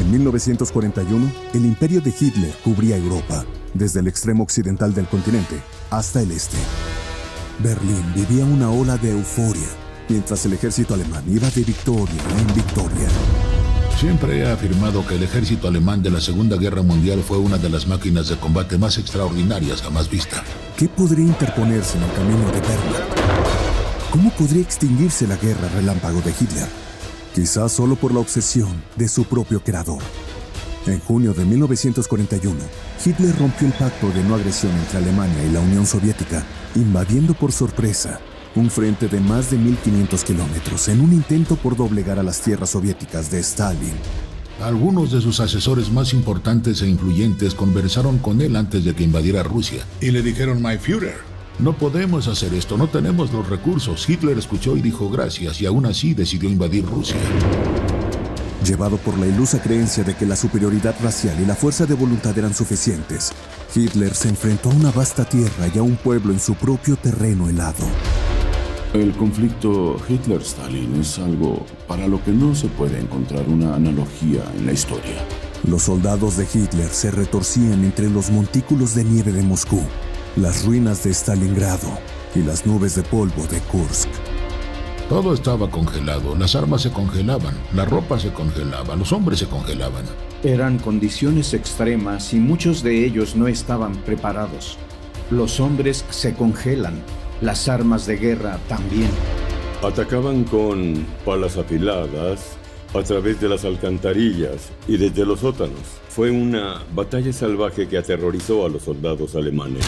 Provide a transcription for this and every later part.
En 1941, el imperio de Hitler cubría Europa, desde el extremo occidental del continente hasta el este. Berlín vivía una ola de euforia, mientras el ejército alemán iba de victoria en victoria. Siempre he afirmado que el ejército alemán de la Segunda Guerra Mundial fue una de las máquinas de combate más extraordinarias jamás vista. ¿Qué podría interponerse en el camino de Wehrmacht? ¿Cómo podría extinguirse la guerra relámpago de Hitler? Quizás solo por la obsesión de su propio creador. En junio de 1941, Hitler rompió el pacto de no agresión entre Alemania y la Unión Soviética, invadiendo por sorpresa un frente de más de 1.500 kilómetros en un intento por doblegar a las tierras soviéticas de Stalin. Algunos de sus asesores más importantes e influyentes conversaron con él antes de que invadiera Rusia y le dijeron: "My Führer, no podemos hacer esto, no tenemos los recursos". Hitler escuchó y dijo gracias, y aún así decidió invadir Rusia. Llevado por la ilusa creencia de que la superioridad racial y la fuerza de voluntad eran suficientes, Hitler se enfrentó a una vasta tierra y a un pueblo en su propio terreno helado. El conflicto Hitler-Stalin es algo para lo que no se puede encontrar una analogía en la historia. Los soldados de Hitler se retorcían entre los montículos de nieve de Moscú, las ruinas de Stalingrado y las nubes de polvo de Kursk. Todo estaba congelado, las armas se congelaban, la ropa se congelaba, los hombres se congelaban. Eran condiciones extremas y muchos de ellos no estaban preparados. Los hombres se congelan, las armas de guerra también. Atacaban con palas afiladas a través de las alcantarillas y desde los sótanos. Fue una batalla salvaje que aterrorizó a los soldados alemanes.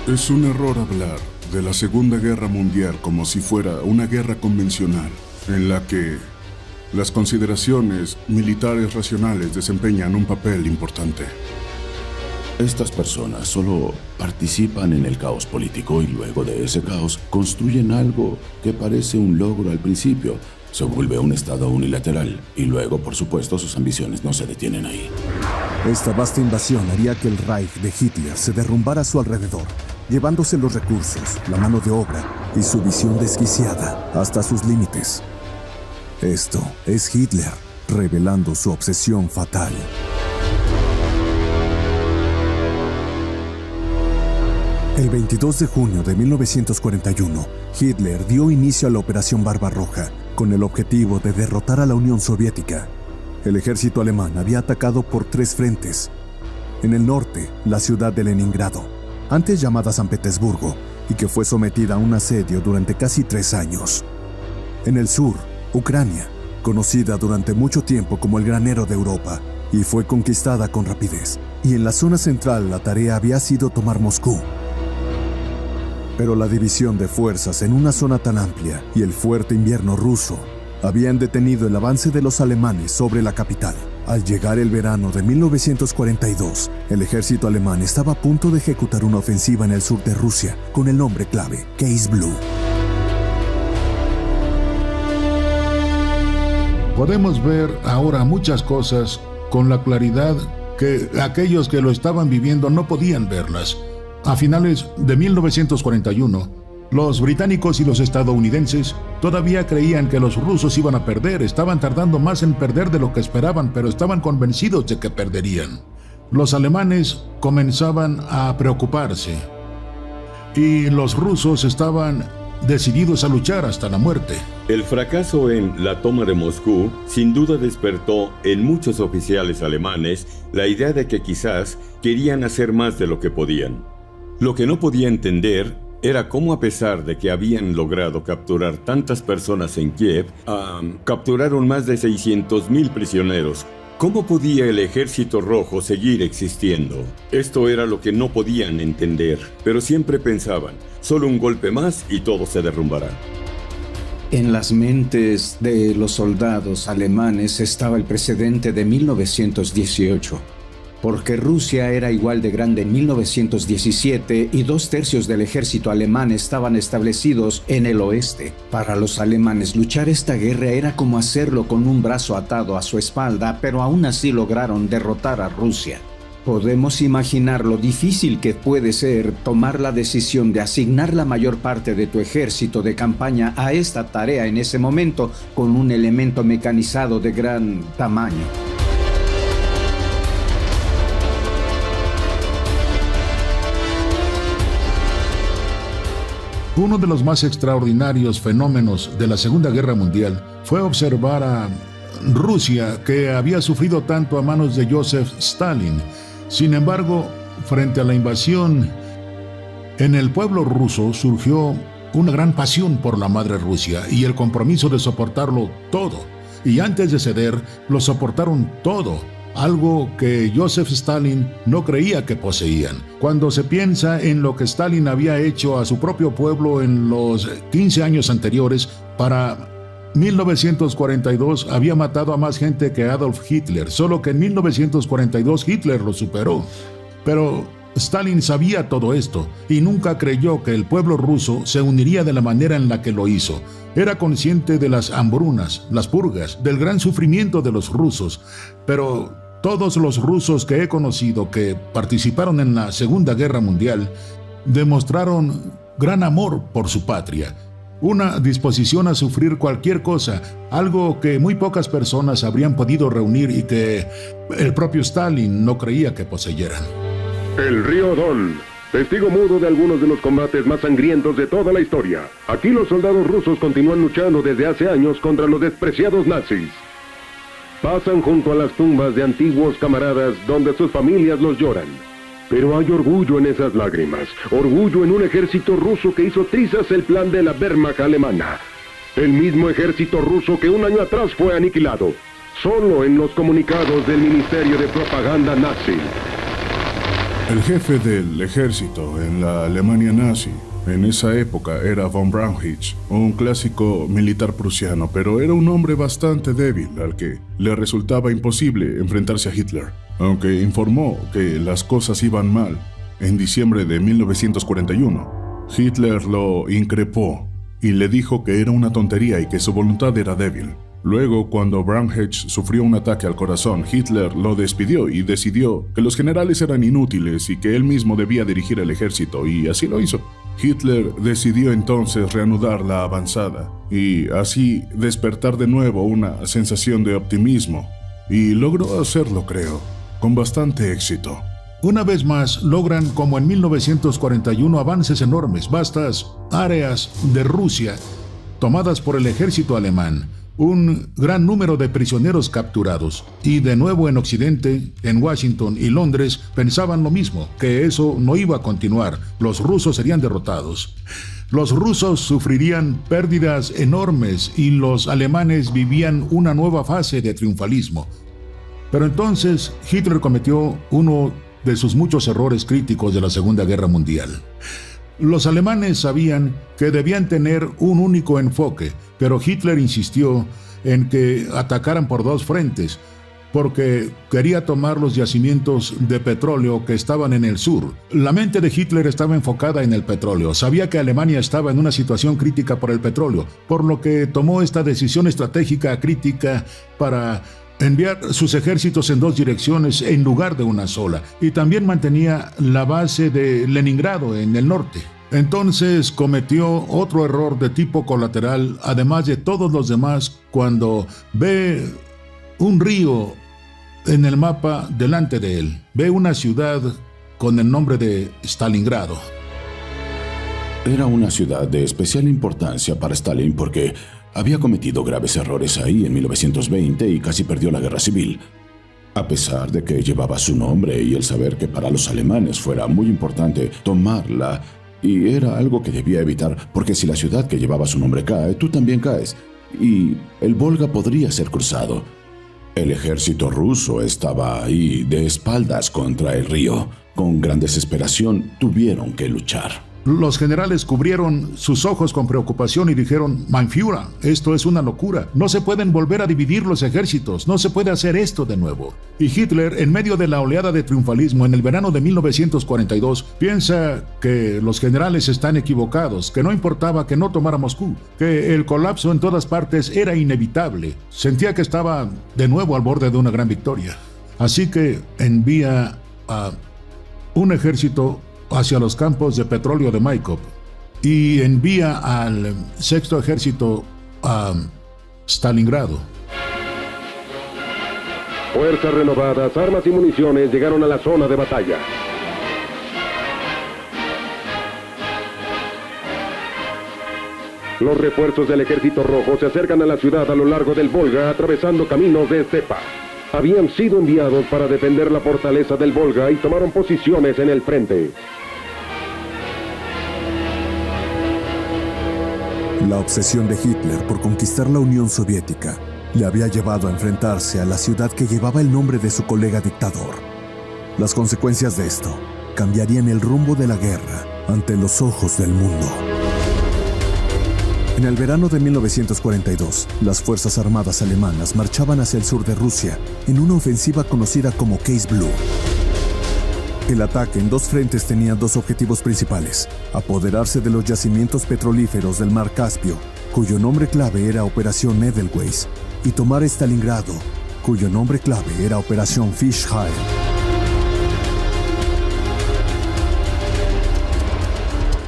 Es un error hablar de la Segunda Guerra Mundial como si fuera una guerra convencional, en la que las consideraciones militares racionales desempeñan un papel importante. Estas personas solo participan en el caos político y luego de ese caos construyen algo que parece un logro al principio. Se vuelve un estado unilateral y luego, por supuesto, sus ambiciones no se detienen ahí. Esta vasta invasión haría que el Reich de Hitler se derrumbara a su alrededor, llevándose los recursos, la mano de obra y su visión desquiciada hasta sus límites. Esto es Hitler revelando su obsesión fatal. El 22 de junio de 1941, Hitler dio inicio a la Operación Barbarroja con el objetivo de derrotar a la Unión Soviética. El ejército alemán había atacado por 3 frentes. En el norte, la ciudad de Leningrado, antes llamada San Petersburgo, y que fue sometida a un asedio durante casi 3 años. En el sur, Ucrania, conocida durante mucho tiempo como el granero de Europa, y fue conquistada con rapidez. Y en la zona central, la tarea había sido tomar Moscú. Pero la división de fuerzas en una zona tan amplia y el fuerte invierno ruso habían detenido el avance de los alemanes sobre la capital. Al llegar el verano de 1942, el ejército alemán estaba a punto de ejecutar una ofensiva en el sur de Rusia con el nombre clave Case Blue. Podemos ver ahora muchas cosas con la claridad que aquellos que lo estaban viviendo no podían verlas. A finales de 1941, los británicos y los estadounidenses todavía creían que los rusos iban a perder. Estaban tardando más en perder de lo que esperaban, pero estaban convencidos de que perderían. Los alemanes comenzaban a preocuparse y los rusos estaban decididos a luchar hasta la muerte. El fracaso en la toma de Moscú sin duda despertó en muchos oficiales alemanes la idea de que quizás querían hacer más de lo que podían. Lo que no podía entender era cómo, a pesar de que habían logrado capturar tantas personas en Kiev, capturaron más de 600,000 prisioneros. ¿Cómo podía el Ejército Rojo seguir existiendo? Esto era lo que no podían entender, pero siempre pensaban, solo un golpe más y todo se derrumbará. En las mentes de los soldados alemanes estaba el precedente de 1918. Porque Rusia era igual de grande en 1917 y 2/3 del ejército alemán estaban establecidos en el oeste. Para los alemanes, luchar esta guerra era como hacerlo con un brazo atado a su espalda, pero aún así lograron derrotar a Rusia. Podemos imaginar lo difícil que puede ser tomar la decisión de asignar la mayor parte de tu ejército de campaña a esta tarea en ese momento con un elemento mecanizado de gran tamaño. Uno de los más extraordinarios fenómenos de la Segunda Guerra Mundial fue observar a Rusia, que había sufrido tanto a manos de Joseph Stalin. Sin embargo, frente a la invasión, en el pueblo ruso surgió una gran pasión por la madre Rusia y el compromiso de soportarlo todo. Y antes de ceder, lo soportaron todo, algo que Joseph Stalin no creía que poseían. Cuando se piensa en lo que Stalin había hecho a su propio pueblo en los 15 años anteriores, para 1942 había matado a más gente que Adolf Hitler, solo que en 1942 Hitler lo superó. Pero Stalin sabía todo esto y nunca creyó que el pueblo ruso se uniría de la manera en la que lo hizo. Era consciente de las hambrunas, las purgas, del gran sufrimiento de los rusos, pero todos los rusos que he conocido que participaron en la Segunda Guerra Mundial demostraron gran amor por su patria, una disposición a sufrir cualquier cosa, algo que muy pocas personas habrían podido reunir y que el propio Stalin no creía que poseyeran. El río Don, testigo mudo de algunos de los combates más sangrientos de toda la historia. Aquí los soldados rusos continúan luchando desde hace años contra los despreciados nazis. Pasan junto a las tumbas de antiguos camaradas donde sus familias los lloran. Pero hay orgullo en esas lágrimas, orgullo en un ejército ruso que hizo trizas el plan de la Wehrmacht alemana. El mismo ejército ruso que un año atrás fue aniquilado, solo en los comunicados del Ministerio de Propaganda nazi. El jefe del ejército en la Alemania nazi en esa época era von Brauchitsch, un clásico militar prusiano, pero era un hombre bastante débil al que le resultaba imposible enfrentarse a Hitler. Aunque informó que las cosas iban mal, en diciembre de 1941, Hitler lo increpó y le dijo que era una tontería y que su voluntad era débil. Luego, cuando Brauchitsch sufrió un ataque al corazón, Hitler lo despidió y decidió que los generales eran inútiles y que él mismo debía dirigir el ejército, y así lo hizo. Hitler decidió entonces reanudar la avanzada y así despertar de nuevo una sensación de optimismo, y logró hacerlo, creo, con bastante éxito. Una vez más, logran, como en 1941, avances enormes, vastas áreas de Rusia tomadas por el ejército alemán, un gran número de prisioneros capturados. Y de nuevo en Occidente, en Washington y Londres, pensaban lo mismo, que eso no iba a continuar, los rusos serían derrotados. Los rusos sufrirían pérdidas enormes y los alemanes vivían una nueva fase de triunfalismo. Pero entonces Hitler cometió uno de sus muchos errores críticos de la Segunda Guerra Mundial. Los alemanes sabían que debían tener un único enfoque, pero Hitler insistió en que atacaran por dos frentes, porque quería tomar los yacimientos de petróleo que estaban en el sur. La mente de Hitler estaba enfocada en el petróleo. Sabía que Alemania estaba en una situación crítica por el petróleo, por lo que tomó esta decisión estratégica crítica para enviar sus ejércitos en dos direcciones en lugar de una sola, y también mantenía la base de Leningrado en el norte. Entonces cometió otro error de tipo colateral, además de todos los demás, cuando ve un río en el mapa delante de él. Ve una ciudad con el nombre de Stalingrado. Era una ciudad de especial importancia para Stalin porque había cometido graves errores ahí en 1920 y casi perdió la guerra civil. A pesar de que llevaba su nombre y el saber que para los alemanes fuera muy importante tomarla, y era algo que debía evitar, porque si la ciudad que llevaba su nombre cae, tú también caes, y el Volga podría ser cruzado. El ejército ruso estaba ahí de espaldas contra el río. Con gran desesperación tuvieron que luchar. Los generales cubrieron sus ojos con preocupación y dijeron: Mein Führer, esto es una locura. No se pueden volver a dividir los ejércitos. No se puede hacer esto de nuevo. Y Hitler, en medio de la oleada de triunfalismo en el verano de 1942, piensa que los generales están equivocados, que no importaba que no tomara Moscú, que el colapso en todas partes era inevitable. Sentía que estaba de nuevo al borde de una gran victoria. Así que envía un ejército hacia los campos de petróleo de Maikop y envía al sexto ejército a Stalingrado. Fuerzas renovadas, armas y municiones llegaron a la zona de batalla. Los refuerzos del Ejército Rojo se acercan a la ciudad a lo largo del Volga, atravesando caminos de estepa. Habían sido enviados para defender la fortaleza del Volga y tomaron posiciones en el frente. La obsesión de Hitler por conquistar la Unión Soviética le había llevado a enfrentarse a la ciudad que llevaba el nombre de su colega dictador. Las consecuencias de esto cambiarían el rumbo de la guerra ante los ojos del mundo. En el verano de 1942, las Fuerzas Armadas alemanas marchaban hacia el sur de Rusia en una ofensiva conocida como Case Blue. El ataque en dos frentes tenía dos objetivos principales: apoderarse de los yacimientos petrolíferos del Mar Caspio, cuyo nombre clave era Operación Edelweiss, y tomar Stalingrado, cuyo nombre clave era Operación Fishheil.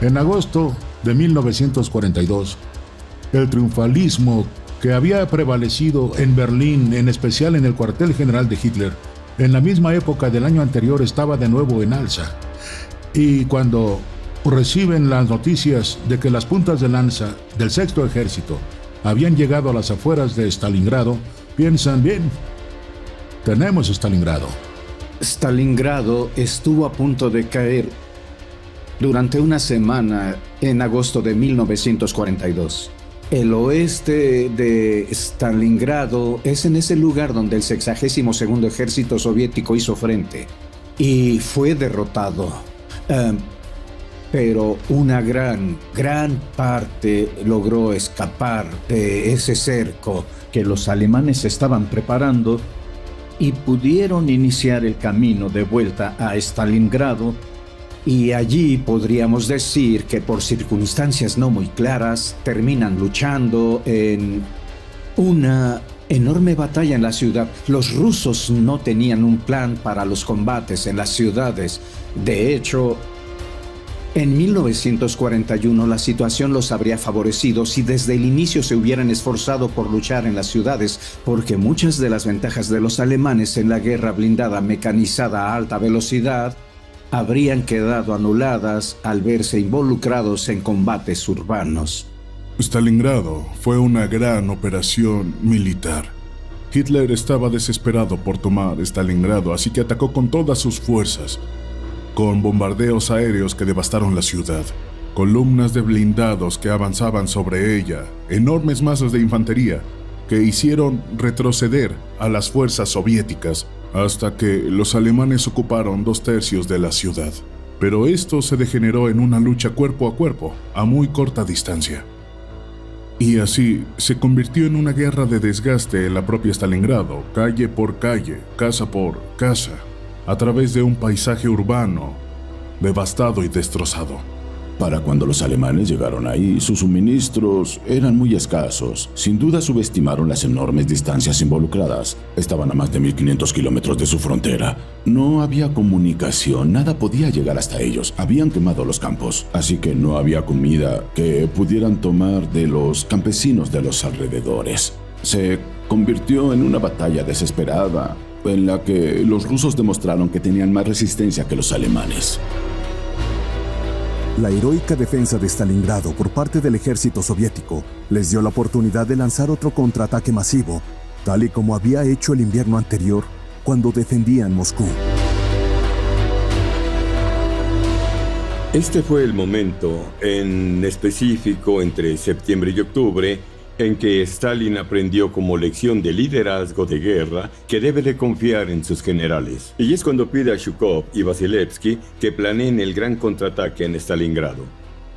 En agosto de 1942, el triunfalismo que había prevalecido en Berlín, en especial en el cuartel general de Hitler, en la misma época del año anterior estaba de nuevo en alza. Y cuando reciben las noticias de que las puntas de lanza del sexto ejército habían llegado a las afueras de Stalingrado, piensan, bien, tenemos Stalingrado. Stalingrado estuvo a punto de caer durante una semana en agosto de 1942. El oeste de Stalingrado es en ese lugar donde el 62º Ejército Soviético hizo frente y fue derrotado. Pero una gran parte logró escapar de ese cerco que los alemanes estaban preparando y pudieron iniciar el camino de vuelta a Stalingrado. Y allí podríamos decir que por circunstancias no muy claras terminan luchando en una enorme batalla en la ciudad. Los rusos no tenían un plan para los combates en las ciudades. De hecho, en 1941 la situación los habría favorecido si desde el inicio se hubieran esforzado por luchar en las ciudades, porque muchas de las ventajas de los alemanes en la guerra blindada mecanizada a alta velocidad habrían quedado anuladas al verse involucrados en combates urbanos. Stalingrado fue una gran operación militar. Hitler estaba desesperado por tomar Stalingrado, así que atacó con todas sus fuerzas, con bombardeos aéreos que devastaron la ciudad, columnas de blindados que avanzaban sobre ella, enormes masas de infantería que hicieron retroceder a las fuerzas soviéticas hasta que los alemanes ocuparon 2/3 de la ciudad. Pero esto se degeneró en una lucha cuerpo a cuerpo, a muy corta distancia. Y así se convirtió en una guerra de desgaste en la propia Stalingrado, calle por calle, casa por casa, a través de un paisaje urbano devastado y destrozado. Para cuando los alemanes llegaron ahí, sus suministros eran muy escasos. Sin duda subestimaron las enormes distancias involucradas. Estaban a más de 1500 kilómetros de su frontera. No había comunicación, nada podía llegar hasta ellos. Habían quemado los campos, así que no había comida que pudieran tomar de los campesinos de los alrededores. Se convirtió en una batalla desesperada, en la que los rusos demostraron que tenían más resistencia que los alemanes. La heroica defensa de Stalingrado por parte del ejército soviético les dio la oportunidad de lanzar otro contraataque masivo, tal y como había hecho el invierno anterior cuando defendían Moscú. Este fue el momento, en específico entre septiembre y octubre, en que Stalin aprendió como lección de liderazgo de guerra que debe de confiar en sus generales. Y es cuando pide a Zhukov y Vasilevsky que planeen el gran contraataque en Stalingrado.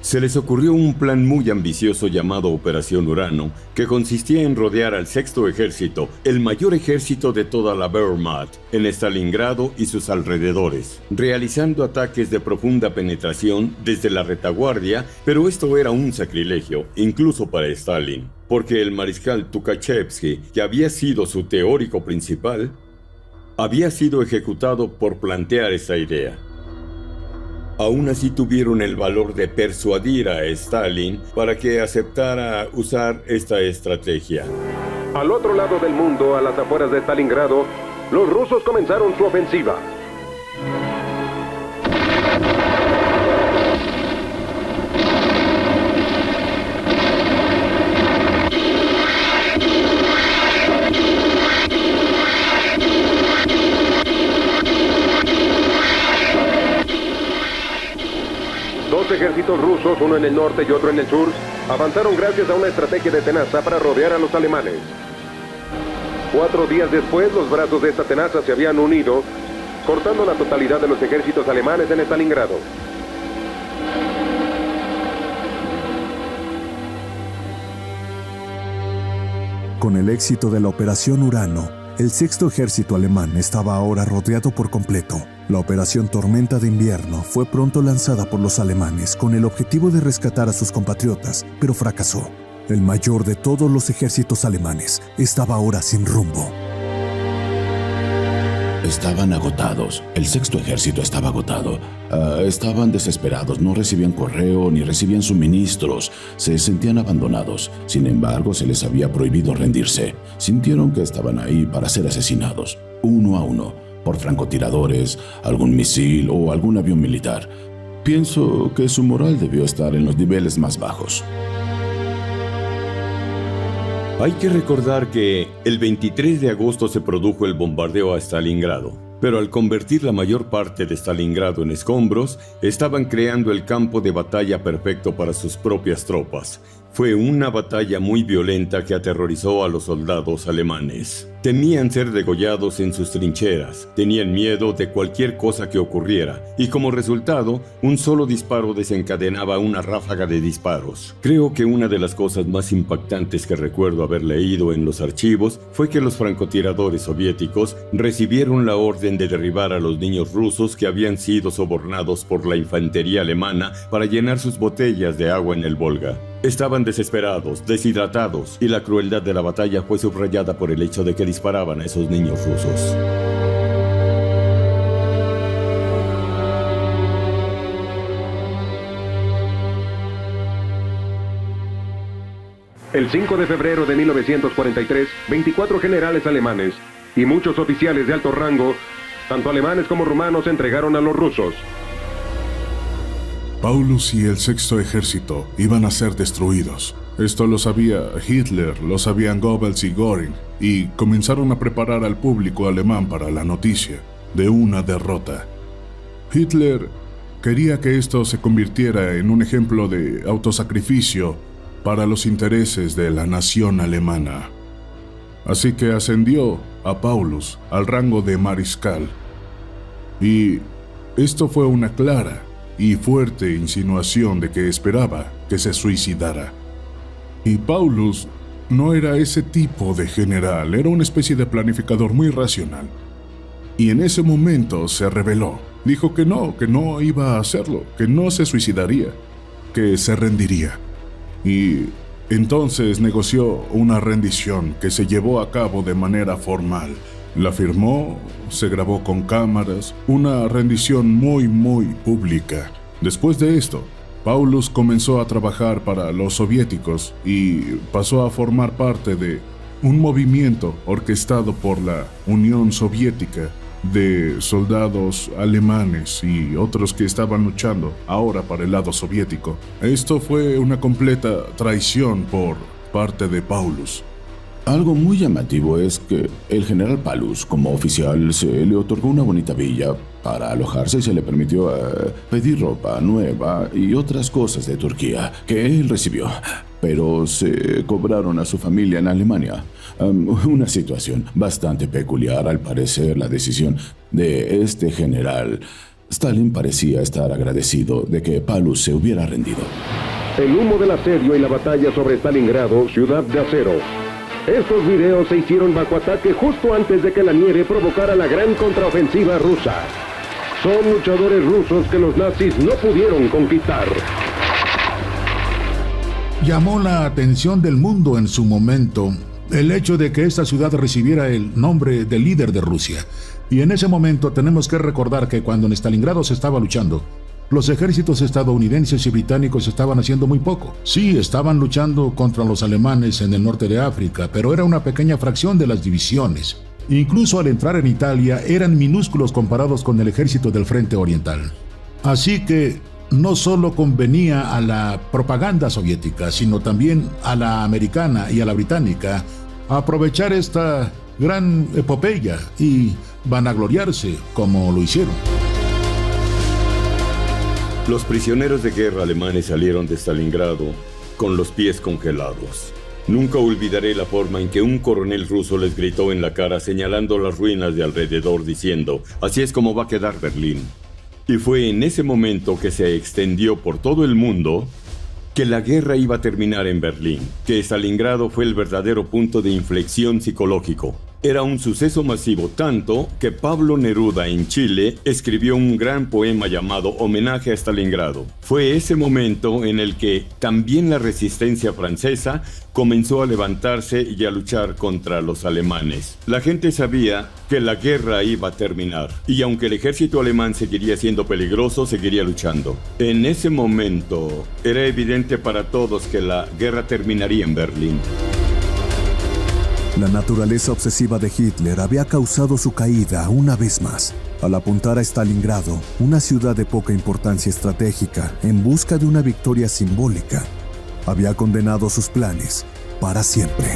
Se les ocurrió un plan muy ambicioso llamado Operación Urano, que consistía en rodear al sexto ejército, el mayor ejército de toda la Wehrmacht, en Stalingrado y sus alrededores, realizando ataques de profunda penetración desde la retaguardia, pero esto era un sacrilegio, incluso para Stalin, porque el mariscal Tukhachevsky, que había sido su teórico principal, había sido ejecutado por plantear esa idea. Aún así tuvieron el valor de persuadir a Stalin para que aceptara usar esta estrategia. Al otro lado del mundo, a las afueras de Stalingrado, los rusos comenzaron su ofensiva. Dos ejércitos rusos, uno en el norte y otro en el sur, avanzaron gracias a una estrategia de tenaza para rodear a los alemanes. 4 días después, los brazos de esta tenaza se habían unido, cortando la totalidad de los ejércitos alemanes en Stalingrado. Con el éxito de la Operación Urano, el sexto ejército alemán estaba ahora rodeado por completo. La Operación Tormenta de Invierno fue pronto lanzada por los alemanes con el objetivo de rescatar a sus compatriotas, pero fracasó. El mayor de todos los ejércitos alemanes estaba ahora sin rumbo. Estaban agotados. El sexto ejército estaba agotado. Estaban desesperados. No recibían correo ni recibían suministros. Se sentían abandonados. Sin embargo, se les había prohibido rendirse. Sintieron que estaban ahí para ser asesinados, uno a uno, por francotiradores, algún misil o algún avión militar. Pienso que su moral debió estar en los niveles más bajos. Hay que recordar que el 23 de agosto se produjo el bombardeo a Stalingrado, pero al convertir la mayor parte de Stalingrado en escombros, estaban creando el campo de batalla perfecto para sus propias tropas. Fue una batalla muy violenta que aterrorizó a los soldados alemanes. Temían ser degollados en sus trincheras, tenían miedo de cualquier cosa que ocurriera, y como resultado, un solo disparo desencadenaba una ráfaga de disparos. Creo que una de las cosas más impactantes que recuerdo haber leído en los archivos fue que los francotiradores soviéticos recibieron la orden de derribar a los niños rusos que habían sido sobornados por la infantería alemana para llenar sus botellas de agua en el Volga. Estaban desesperados, deshidratados, y la crueldad de la batalla fue subrayada por el hecho de que disparaban a esos niños rusos. El 5 de febrero de 1943, 24 generales alemanes y muchos oficiales de alto rango, tanto alemanes como rumanos, se entregaron a los rusos. Paulus y el sexto ejército iban a ser destruidos. Esto lo sabía Hitler, lo sabían Goebbels y Göring, y comenzaron a preparar al público alemán para la noticia de una derrota. Hitler quería que esto se convirtiera en un ejemplo de autosacrificio para los intereses de la nación alemana. Así que ascendió a Paulus al rango de mariscal. Y esto fue una clara y fuerte insinuación de que esperaba que se suicidara. Y Paulus no era ese tipo de general, era una especie de planificador muy racional. Y en ese momento se rebeló. Dijo que no iba a hacerlo, que no se suicidaría, que se rendiría. Y entonces negoció una rendición que se llevó a cabo de manera formal. La firmó, se grabó con cámaras, una rendición muy pública. Después de esto, Paulus comenzó a trabajar para los soviéticos y pasó a formar parte de un movimiento orquestado por la Unión Soviética de soldados alemanes y otros que estaban luchando ahora para el lado soviético. Esto fue una completa traición por parte de Paulus. Algo muy llamativo es que el general Paulus, como oficial, se le otorgó una bonita villa para alojarse y se le permitió pedir ropa nueva y otras cosas de Turquía que él recibió. Pero se cobraron a su familia en Alemania. Una situación bastante peculiar, al parecer. La decisión de este general. Stalin parecía estar agradecido de que Paulus se hubiera rendido. El humo del asedio y la batalla sobre Stalingrado, ciudad de acero. Estos videos se hicieron bajo ataque justo antes de que la nieve provocara la gran contraofensiva rusa. Son luchadores rusos que los nazis no pudieron conquistar. Llamó la atención del mundo en su momento el hecho de que esta ciudad recibiera el nombre de líder de Rusia. Y en ese momento tenemos que recordar que cuando en Stalingrado se estaba luchando, los ejércitos estadounidenses y británicos estaban haciendo muy poco. Sí, estaban luchando contra los alemanes en el norte de África, pero era una pequeña fracción de las divisiones. Incluso al entrar en Italia eran minúsculos comparados con el ejército del Frente Oriental. Así que no solo convenía a la propaganda soviética, sino también a la americana y a la británica aprovechar esta gran epopeya y vanagloriarse como lo hicieron. Los prisioneros de guerra alemanes salieron de Stalingrado con los pies congelados. Nunca olvidaré la forma en que un coronel ruso les gritó en la cara señalando las ruinas de alrededor diciendo: así es como va a quedar Berlín. Y fue en ese momento que se extendió por todo el mundo que la guerra iba a terminar en Berlín, que Stalingrado fue el verdadero punto de inflexión psicológico. Era un suceso masivo tanto que Pablo Neruda en Chile escribió un gran poema llamado Homenaje a Stalingrado. Fue ese momento en el que también la resistencia francesa comenzó a levantarse y a luchar contra los alemanes. La gente sabía que la guerra iba a terminar y aunque el ejército alemán seguiría siendo peligroso, seguiría luchando. En ese momento era evidente para todos que la guerra terminaría en Berlín. La naturaleza obsesiva de Hitler había causado su caída una vez más, al apuntar a Stalingrado, una ciudad de poca importancia estratégica, en busca de una victoria simbólica. Había condenado sus planes para siempre.